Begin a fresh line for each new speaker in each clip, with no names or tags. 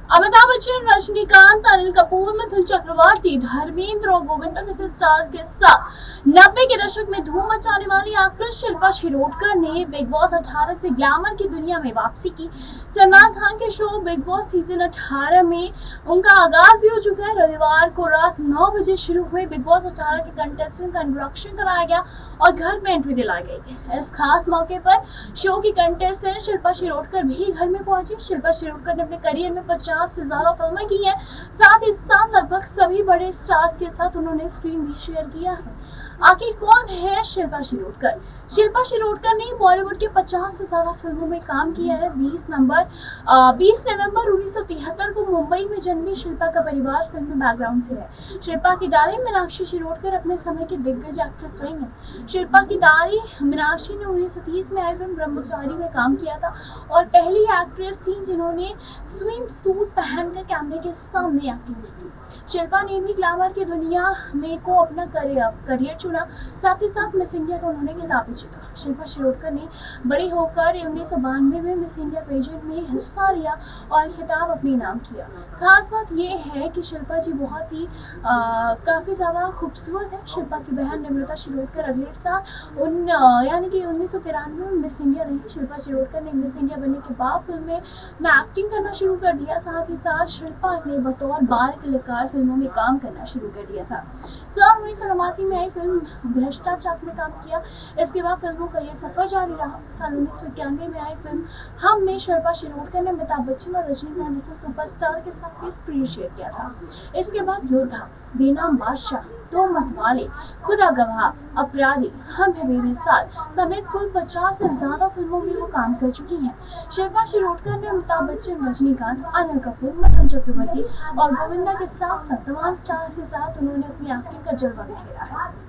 अमिताभ बच्चन, रजनीकांत, अनिल कपूर, मिथुन चक्रवर्ती, धर्मेंद्र और गोविंदा जैसे स्टार के साथ 90 के दशक में धूम मचाने वाली एक्ट्रेस शिल्पा शिरोडकर ने बिग बॉस 18 से ग्लैमर की दुनिया में वापसी की। सलमान खान के शो बिग बॉस सीजन 18 में उनका आगाज भी हो चुका है। रविवार को रात 9 बजे शुरू हुए बिग बॉस 18 के कंटेस्टेंट का इंट्रोडक्शन कराया गया और घर में एंट्री दिलाई गई। इस खास मौके पर शो की कंटेस्टेंट शिल्पा शिरोडकर भी घर में पहुंची। शिल्पा शिरोडकर ने अपने करियर में 50 से ज्यादा फिल्में की हैं। साथ ही साथ लगभग सभी बड़े स्टार्स के साथ उन्होंने स्क्रीन भी शेयर किया है। आखिर कौन है शिल्पा शिरोडकर? शिल्पा शिरोडकर ने बॉलीवुड के 50 से ज्यादा फिल्मों में काम किया है। 20 नवंबर 1973 को मुंबई में जन्मी शिल्पा का परिवार फिल्मी बैकग्राउंड से है। शिल्पा की दादी मीनाक्षी शिरोडकर अपने समय की दिग्गज एक्ट्रेस रही हैं। शिल्पा की दादी मीनाक्षी ने 1930 में आई फिल्म ब्रह्मचारी में काम किया था और पहली एक्ट्रेस थी जिन्होंने स्विम सूट पहनकर कैमरे के सामने एक्टिंग की थी। शिल्पा ने भी ग्लैमर की दुनिया में को अपना करियर चुना। साथ ही साथ मिस इंडिया का उन्होंने खिताब भी जीता। शिल्पा शिरोडकर ने बड़ी होकर 1992 में मिस इंडिया पेजेंट में हिस्सा लिया और खिताब अपने नाम किया। खास बात यह है कि शिल्पा जी बहुत ही काफ़ी ज़्यादा खूबसूरत है। शिल्पा की बहन निमृता शिरोडकर अगले साल यानी कि 1993 में मिस इंडिया रही। शिल्पा शिरोडकर ने मिस इंडिया बनने के बाद फिल्म में एक्टिंग करना शुरू कर दिया। साथ ही साथ शिल्पा ने बतौर बाल कलाकार फिल्मों में काम करना शुरू कर दिया था। साल 1989 में आई फिल्म भ्रष्टाचार में काम किया। इसके बाद फिल्मों का ये सफर जारी रहा। साल 1991 में आई फिल्म हम में शिल्पा शिरोडकर ने अमिताभ बच्चन और रजनीकांत जैसे सुपरस्टार के साथ भी स्क्रीन शेयर किया था। इसके बाद योद्धा, बेनाम बादशाह, दो मतवाले, खुदा गवाह, अपराधी, हम है बेमिसाल समेत कुल 50 से ज्यादा फिल्मों में वो काम कर चुकी हैं। शिल्पा शिरोडकर ने अमिताभ बच्चन, रजनीकांत, अनिल कपूर, मिथुन चक्रवर्ती और गोविंदा के साथ साथ तमाम स्टार्स के साथ उन्होंने अपनी एक्टिंग का जलवा बिखेरा है।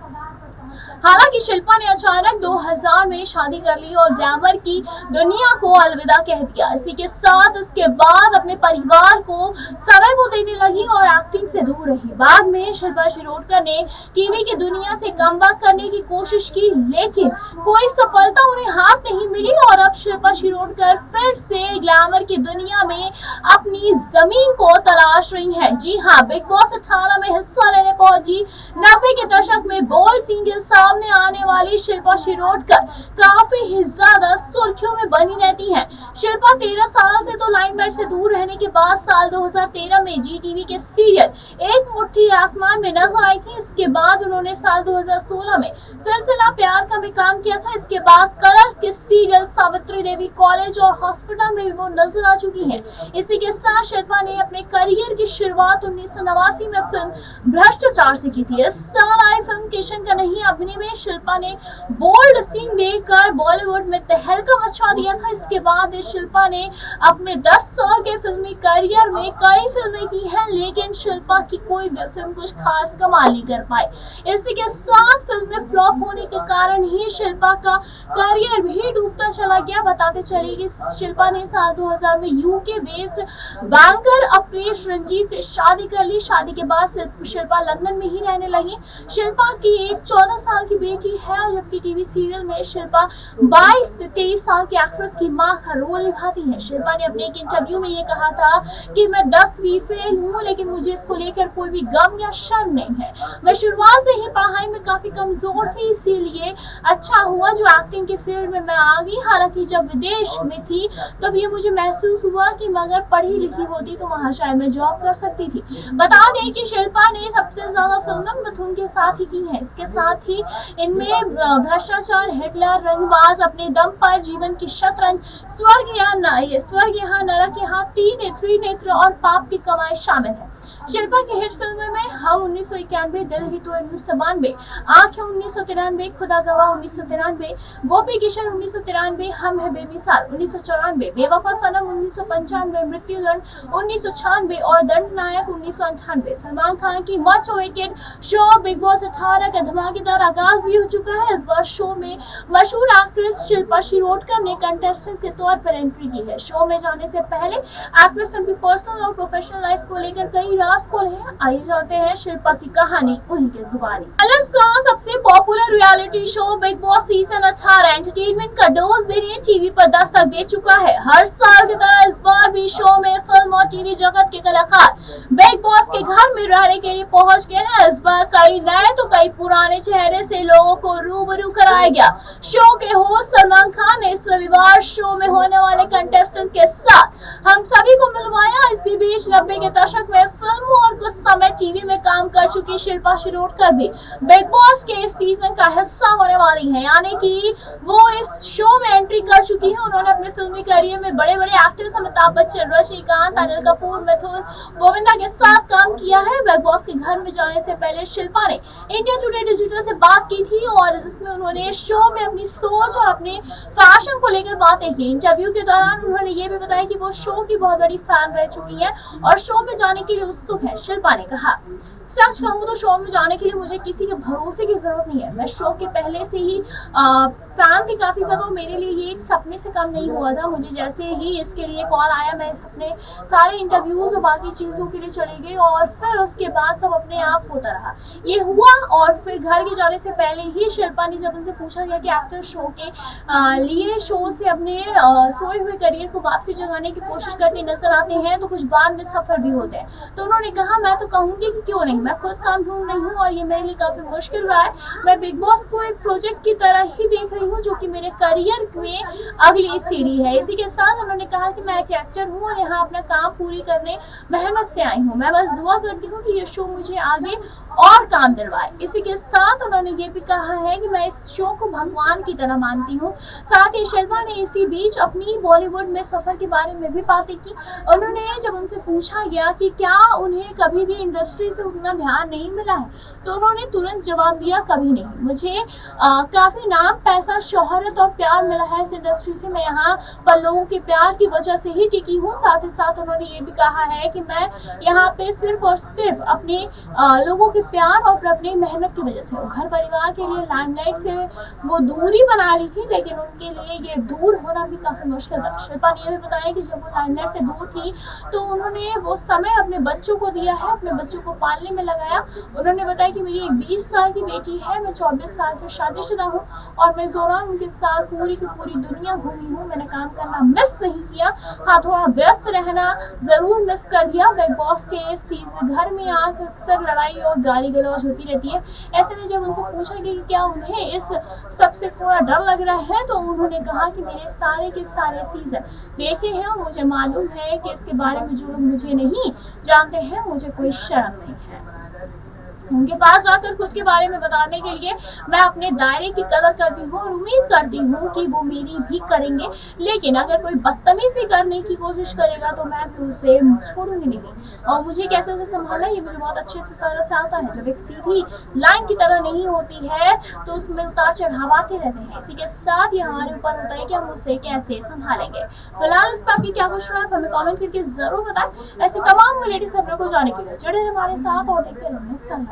हालांकि शिल्पा ने अचानक 2000 में शादी कर ली और ग्लैमर की दुनिया को अलविदा कह दिया। इसी के साथ इसके बाद अपने परिवार को समय वो देने लगी और एक्टिंग से दूर रही। बाद में शिल्पा शिरोडकर ने टीवी की दुनिया से कमबैक करने की कोशिश की, लेकिन कोई सफलता उन्हें हाथ नहीं मिली और अब शिल्पा शिरोडकर फिर से ग्लैमर की दुनिया में अपनी जमीन को तलाश रही है। जी हाँ, बिग बॉस 18 में हिस्सा लेने पहुंची 90 के दशक में बोल्ड सीन के सामने आने वाली शिल्पा शिरोडकर काफी ही ज्यादा सुर्खियों में बनी रहती हैं। शिल्पा 13 साल से तो लाइमलाइट से दूर रहने के बाद साल 2013 में जी टीवी के सीरियल एक मुट्ठी आसमान में नजर आई थी। इसके बाद उन्होंने साल 2016 में सिलसिला प्यार का भी काम किया था। इसके बाद कलर्स के सीरियल सावित्री देवी कॉलेज और हॉस्पिटल में भी वो नजर आ चुकी हैं। इसी के साथ शिल्पा ने अपने करियर की शुरुआत 1989 में फिल्म भ्रष्टाचार से की थी। इस साल आई फिल्म किशन का नहीं अभिनय में शिल्पा ने बोल्ड सीन देकर बॉलीवुड में तहलका मचा दिया था। इसके बाद शिल्पा ने अपने 10 साल के फिल्मी करियर में कई फिल्में की हैं, लेकिन शिल्पा की कोई भी फिल्म कुछ खास कमाल नहीं कर पाई। इसी के साथ फिल्में फ्लॉप होने के कारण ही शिल्पा का करियर भी डूबता चला गया। बताते चले कि शिल्पा ने साल 2000 में UK based banker Aparesh Ranjit से शादी कर ली। शादी के बाद शिल्पा लंदन में ही रहने लगी। शिल्पा की एक 14 साल की बेटी है और जबकि टीवी सीरियल में शिल्पा 22 से 23 साल की एक्ट्रेस की मां का रोल निभाती है। शिल्पा ने अपने एक इंटरव्यू में ये कहा था कि मैं 10वीं फेल हूँ, लेकिन मुझे इसको लेकर कोई भी गम या शर्म नहीं है। मैं शुरुआत से ही पढ़ाई में काफी कमजोर थी, इसीलिए अच्छा हुआ जो एक्टिंग के फील्ड में मैं आ गई। हालांकि जब विदेश में थी तब ये मुझे महसूस हुआ कि मैं अगर पढ़ी लिखी होती तो वहाँ शायद मैं जॉब कर सकती थी। बता दें कि शिल्पा ने सबसे ज्यादा फिल्में मिथुन के साथ ही की हैं। इसके साथ ही इनमें भ्रष्टाचार, हिटलर, रंगबाज, अपने दम पर, जीवन की शतरंज, स्वर्ग यहाँ नरक यहाँ, त्रिनेत्र और पाप की कमाई शामिल है। शिल्पा की हिट फिल्मों में हम 1991, दिल ही तो 1992, आंखें 1993, खुदा गवाह 1993, गोपी किशन 1993, हम है बेमिसाल 1994, बेवफा सनम 1995, मृत्युदंड 1996 और दंड नायक 1998। सलमान खान की much awaited show big boss 18 का धमाकेदार बार आगाज भी हो चुका है। इस बार शो में मशहूर एक्ट्रेस शिल्पा शिरोडकर ने कंटेस्टेंट के तौर पर एंट्री की है। शो में जाने से पहले एक्ट्रेस अपनी पर्सनल और प्रोफेशनल लाइफ को लेकर कई राज खोले हैं। आइए जानते हैं शिल्पा की कहानी उन्हीं के जुबानी। कलर्स का सबसे popular reality show big boss season 18 entertainment का डोज देने टीवी पर दस्तक दे चुका है। हर साल की तरह इस बार भी शो में फिल्म और टीवी जगत के कलाकार बिग बॉस के घर में रहने के लिए पहुंच गए हैं। इस बार कई नए तो कई पुराने चेहरे से लोगों को रूबरू कराया गया। शो के होस्ट सलमान खान ने इस रविवार शो में होने वाले कंटेस्टेंट के साथ हम सभी को मिलवाया। इसी बीच 90 के दशक में फिल्मों और कुछ समय टीवी में काम कर चुकी शिल्पा शिरोडकर भी बिग बॉस के इस सीजन का हिस्सा होने वाली है, यानी कि वो इस शो में एंट्री कर चुकी है। उन्होंने अपने फिल्मी करियर में बड़े बड़े एक्टर्स अमिताभ बच्चन, रजनीकांत, अनिल कपूर, मिथुन, गोविंदा के साथ काम किया है। बिग बॉस के घर में जाने से पहले शिल्पा ने इंडिया टुडे डिजिटल से बात की थी और जिसमें उन्होंने शो में अपनी सोच और अपने फैशन को लेकर बातें की। इंटरव्यू के दौरान उन्होंने ये भी बताया कि वो शो की बहुत बड़ी फैन रह चुकी है और शो में जाने के लिए उत्सुक है। शिल्पा ने कहा, सच कहूँ तो शो में जाने के लिए मुझे किसी के भरोसे की जरूरत नहीं है। मैं शो के पहले से ही फैन थी काफी ज्यादा। मेरे लिए ये एक सपने से कम नहीं हुआ था। मुझे जैसे ही इसके लिए कॉल आया, मैं अपने सारे इंटरव्यूज और बाकी चीजों के लिए चली गई और फिर उसके बाद सब अपने आप होता रहा। ये हुआ और फिर घर के जाने से पहले ही शिल्पा ने जब उनसे पूछा गया कि एक्टर शो के लिए शो से अपने सोए हुए करियर को वापसी जगाने की कोशिश करते नजर आते हैं तो कुछ बाद में सफल भी होते हैं, तो उन्होंने कहा, मैं तो कहूंगी कि क्यों नहीं, मैं खुद काम ढूंढ रही हूँ और ये मेरे लिए काफी मुश्किल रहा है। मैं बिग बॉस को एक प्रोजेक्ट की तरह ही देख रही हूँ जो कि मेरे करियर में अगली सीढ़ी है। इसी के साथ उन्होंने कहा कि मैं एक एक्टर हूँ और यहाँ अपना काम पूरी करने मेहनत से आई हूँ। मैं बस दुआ करती हूँ कि ये शो मुझे आगे और काम दिलवाए। इसी के साथ उन्होंने ये भी कहा है कि मैं इस शो को भगवान की तरह मानती हूँ। साथ ही शिल्पा ने इसी बीच अपनी बॉलीवुड में सफर के बारे में भी बातें की। उन्होंने जब उनसे पूछा गया कि क्या उन्हें कभी भी इंडस्ट्री से उतना ध्यान नहीं मिला है तो उन्होंने तुरंत जवाब दिया, कभी नहीं। मुझे काफी नाम, पैसा, शोहरत और प्यार मिला है इस इंडस्ट्री से। मैं यहाँ पर लोगों के प्यार की वजह से ही टिकी हूँ। साथ ही साथ उन्होंने ये भी कहा है कि मैं यहाँ पे सिर्फ और सिर्फ अपने लोगों के प्यार और अपनी मेहनत की वजह से हूँ। घर परिवार के लिए लाइमलाइट से वो दूरी बना ली थी, लेकिन उनके लिए ये दूर होना भी काफी मुश्किल था। शिल्पा ने ये भी बताया कि जब वो लाइमलाइट से दूर थी तो उन्होंने वो समय अपने बच्चों को दिया है, अपने बच्चों को पालने में लगाया। उन्होंने बताया कि मेरी एक 20 साल की बेटी है, मैं 24 साल से शादीशुदा हूँ और मैं इस दौरान उनके साथ पूरी की पूरी दुनिया घूमी हूँ। मैंने काम करना मिस नहीं किया, हाँ थोड़ा व्यस्त रहना जरूर मिस कर दिया। बिग बॉस के इस सीजन घर में आकर अक्सर लड़ाई और गाली गलौज होती रहती है। ऐसे में जब उनसे पूछा गया कि क्या उन्हें इस सबसे थोड़ा डर लग रहा है तो उन्होंने कहा कि मेरे सारे के सारे सीजन देखे हैं और मुझे मालूम है कि इसके बारे में जो लोग मुझे नहीं जानते हैं मुझे कोई शर्म नहीं है। उनके पास जाकर खुद के बारे में बताने के लिए मैं अपने दायरे की कदर करती हूँ और उम्मीद करती हूँ कि वो मेरी भी करेंगे, लेकिन अगर कोई बदतमीजी करने की कोशिश करेगा तो मैं भी उसे छोड़ूंगी नहीं। और मुझे कैसे उसे संभालना ये मुझे बहुत अच्छे से तरह से आता है। जब एक सीधी लाइन की तरह नहीं होती है तो उसमें उतार चढ़ाव आते रहते हैं। इसी के साथ ये हमारे ऊपर होता है कि हम उसे कैसे संभालेंगे। फिलहाल इस पर आपकी क्या कुछ रहा है हमें कमेंट करके जरूर बताएं। ऐसे तमाम लेटेस्ट खबरों को जानने के लिए जुड़े रहिए हमारे साथ और देखते रहिए।